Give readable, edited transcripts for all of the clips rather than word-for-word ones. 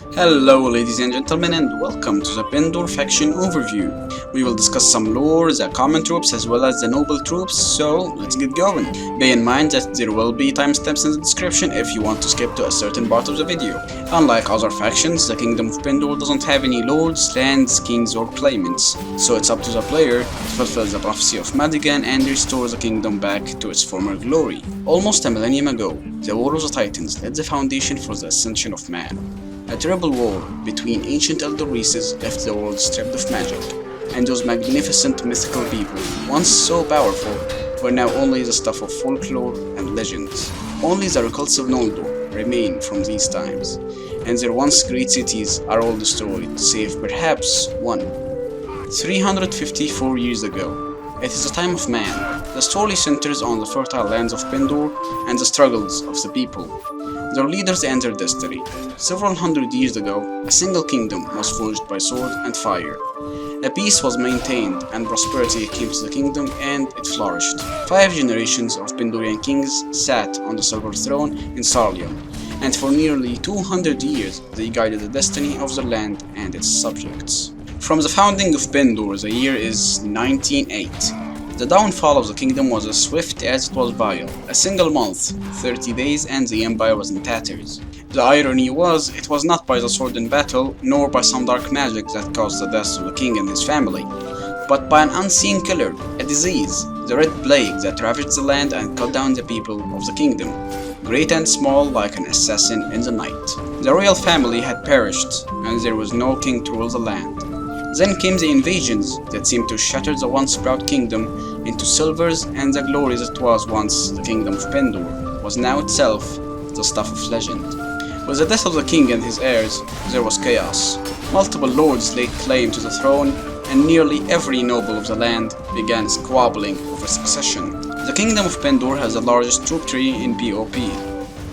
Hello ladies and gentlemen, and welcome to the Pendor faction overview. We will discuss some lore, the common troops as well as the noble troops, so let's get going. Bear in mind that there will be timestamps in the description if you want to skip to a certain part of the video. Unlike other factions, the Kingdom of Pendor doesn't have any lords, lands, kings or claimants, so it's up to the player to fulfill the Prophecy of Madigan and restore the kingdom back to its former glory. Almost a millennium ago, the War of the Titans laid the foundation for the ascension of man. A terrible war between ancient elder races left the world stripped of magic, and those magnificent mythical people, once so powerful, were now only the stuff of folklore and legends. Only the repulsive Noldor remain from these times, and their once great cities are all destroyed, save perhaps one. 354 years ago, it is the time of man. The story centers on the fertile lands of Pendor and the struggles of the people, their leaders and their destiny. Several hundred years ago, a single kingdom was forged by sword and fire. A peace was maintained and prosperity came to the kingdom and it flourished. 5 generations of Pendorian kings sat on the silver throne in Sarlion, and for nearly 200 years they guided the destiny of the land and its subjects. From the founding of Pendor, the year is 1908. The downfall of the kingdom was as swift as it was vile. A single month, 30 days, and the empire was in tatters. The irony was, it was not by the sword in battle, nor by some dark magic that caused the deaths of the king and his family, but by an unseen killer, a disease, the Red Plague that ravaged the land and cut down the people of the kingdom, great and small like an assassin in the night. The royal family had perished, and there was no king to rule the land. Then came the invasions that seemed to shatter the once proud kingdom into silvers, and the glory that was once the kingdom of Pendor was now itself the stuff of legend. With the death of the king and his heirs, there was chaos. Multiple lords laid claim to the throne, and nearly every noble of the land began squabbling over succession. The kingdom of Pendor has the largest troop tree in PoP,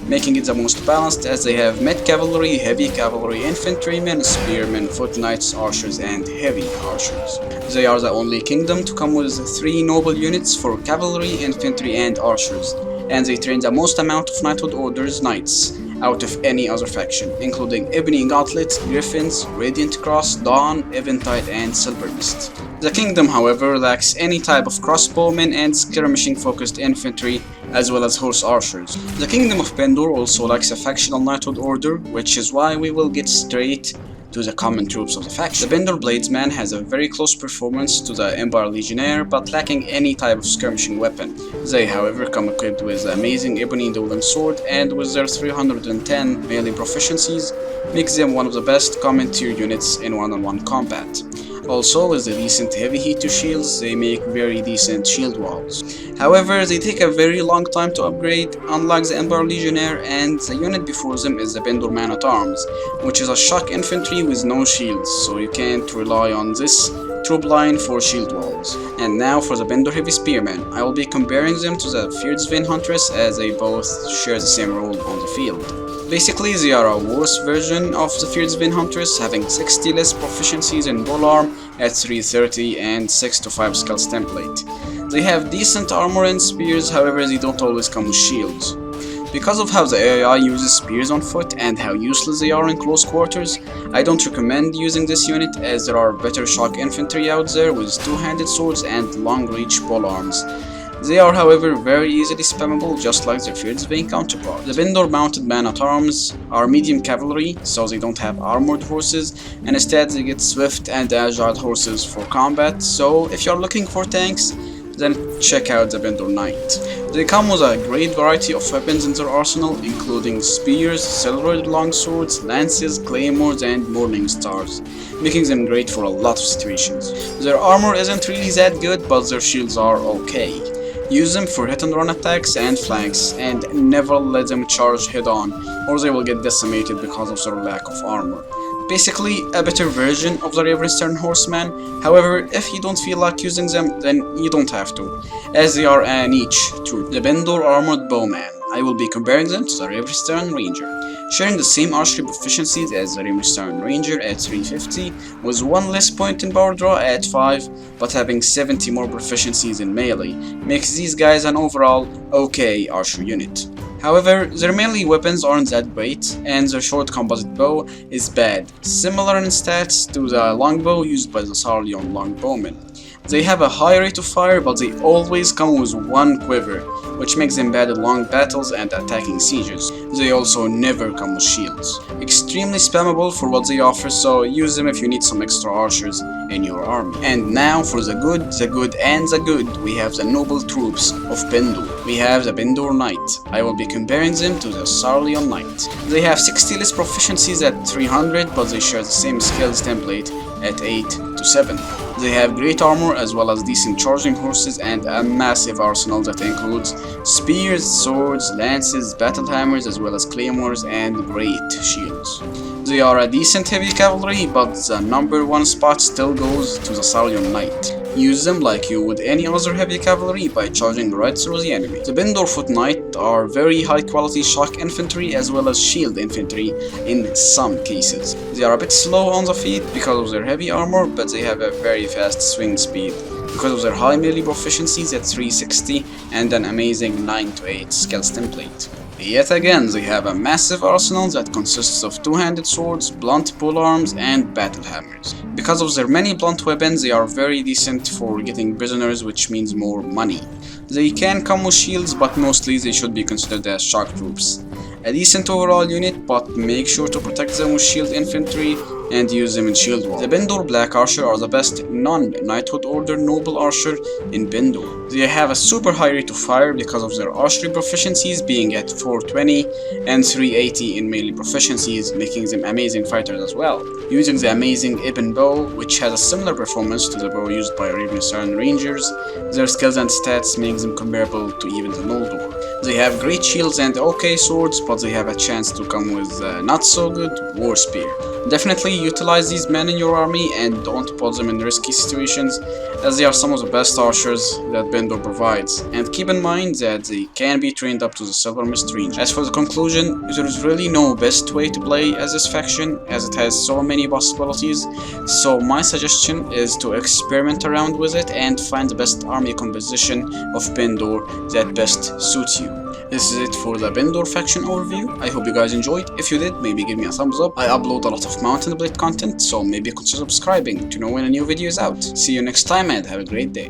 making it the most balanced as they have mid-cavalry, heavy cavalry, infantrymen, spearmen, foot knights, archers, and heavy archers. They are the only kingdom to come with 3 noble units for cavalry, infantry, and archers, and they train the most amount of knighthood orders knights out of any other faction, including Ebony Gauntlet, Griffins, Radiant Cross, Dawn, Eventide, and Silver Mist. The kingdom, however, lacks any type of crossbowmen and skirmishing-focused infantry, as well as horse archers. The kingdom of Pendor also lacks a factional knighthood order, which is why we will get straight to the common troops of the faction. The Pendor Bladesman has a very close performance to the Empire Legionnaire, but lacking any type of skirmishing weapon. They, however, come equipped with the amazing Ebony Dueling Sword, and with their 310 melee proficiencies, makes them one of the best common tier units in one-on-one combat. Also, with the decent heavy heat to shields, they make very decent shield walls. However, they take a very long time to upgrade, unlike the Empire Legionnaire, and the unit before them is the Pendor Man-at-Arms, which is a shock infantry with no shields, so you can't rely on this troop line for shield walls. And now for the Pendor Heavy Spearmen, I will be comparing them to the Fierce Vein Huntress as they both share the same role on the field. Basically, they are a worse version of the Fierce Vein Huntress, having 60 less proficiencies in polearm at 330 and 6 to 5 skulls template. They have decent armor and spears, however they don't always come with shields. Because of how the AI uses spears on foot and how useless they are in close quarters, I don't recommend using this unit, as there are better shock infantry out there with two-handed swords and long-reach polearms. They are, however, very easily spammable, just like their Fierce Vein counterpart. The Pendor mounted man-at-arms are medium cavalry, so they don't have armored horses, and instead they get swift and agile horses for combat, so if you're looking for tanks, then check out the Pendor Knight. They come with a great variety of weapons in their arsenal, including spears, silvered longswords, lances, claymores, and morning stars, making them great for a lot of situations. Their armor isn't really that good, but their shields are okay. Use them for hit and run attacks and flanks, and never let them charge head on, or they will get decimated because of their lack of armor. Basically, a better version of the Ravenstern Horseman. However, if you don't feel like using them, then you don't have to, as they are a niche troop. The Pendor Armored Bowman, I will be comparing them to the Ravenstern Ranger, sharing the same archery proficiencies as the Ravenstern Ranger at 350, with 1 less point in power draw at 5, but having 70 more proficiencies in melee, makes these guys an overall okay archer unit. However, their melee weapons aren't that great, and their short composite bow is bad, similar in stats to the longbow used by the Sarlion longbowmen. They have a high rate of fire, but they always come with one quiver, which makes them bad in long battles and attacking sieges. They also never come with shields. Extremely spammable for what they offer, so use them if you need some extra archers in your army. And now for the good, and the good, we have the noble troops of Pendor. We have the Pendor Knight. I will be comparing them to the Sarlion Knight. They have 60 list proficiencies at 300, but they share the same skills template at 8 to 7. They have great armor as well as decent charging horses and a massive arsenal that includes spears, swords, lances, battle hammers as well as claymores and great shields. They are a decent heavy cavalry, but the number one spot still goes to the Sarlion Knight. Use them like you would any other heavy cavalry by charging right through the enemy. The Pendor Foot Knight are very high quality shock infantry as well as shield infantry in some cases. They are a bit slow on the feet because of their heavy armor, but they have a very fast swing speed because of their high melee proficiencies at 360 and an amazing 9 to 8 skills template. Yet again, they have a massive arsenal that consists of two-handed swords, blunt polearms, and battle hammers. Because of their many blunt weapons, they are very decent for getting prisoners, which means more money. They can come with shields, but mostly they should be considered as shock troops. A decent overall unit, but make sure to protect them with shield infantry and use them in shield wall. The Pendor Black Archer are the best non-Knighthood Order Noble Archer in Pendor. They have a super high rate of fire because of their archery proficiencies being at 420 and 380 in melee proficiencies, making them amazing fighters as well. Using the amazing Ibn Bow, which has a similar performance to the bow used by Ravensarn Rangers, their skills and stats make them comparable to even the Noldor. They have great shields and okay swords, but they have a chance to come with not so good War Spear. Definitely utilize these men in your army and don't put them in risky situations, as they are some of the best archers that Pendor provides, and keep in mind that they can be trained up to the Silver Mist range. As for the conclusion, there is really no best way to play as this faction, as it has so many possibilities, so my suggestion is to experiment around with it and find the best army composition of Pendor that best suits you. This is it for the Pendor faction overview. I hope you guys enjoyed. If you did, maybe give me a thumbs up. I upload a lot of Mountain Blade content, so maybe consider subscribing to know when a new video is out. See you next time and have a great day.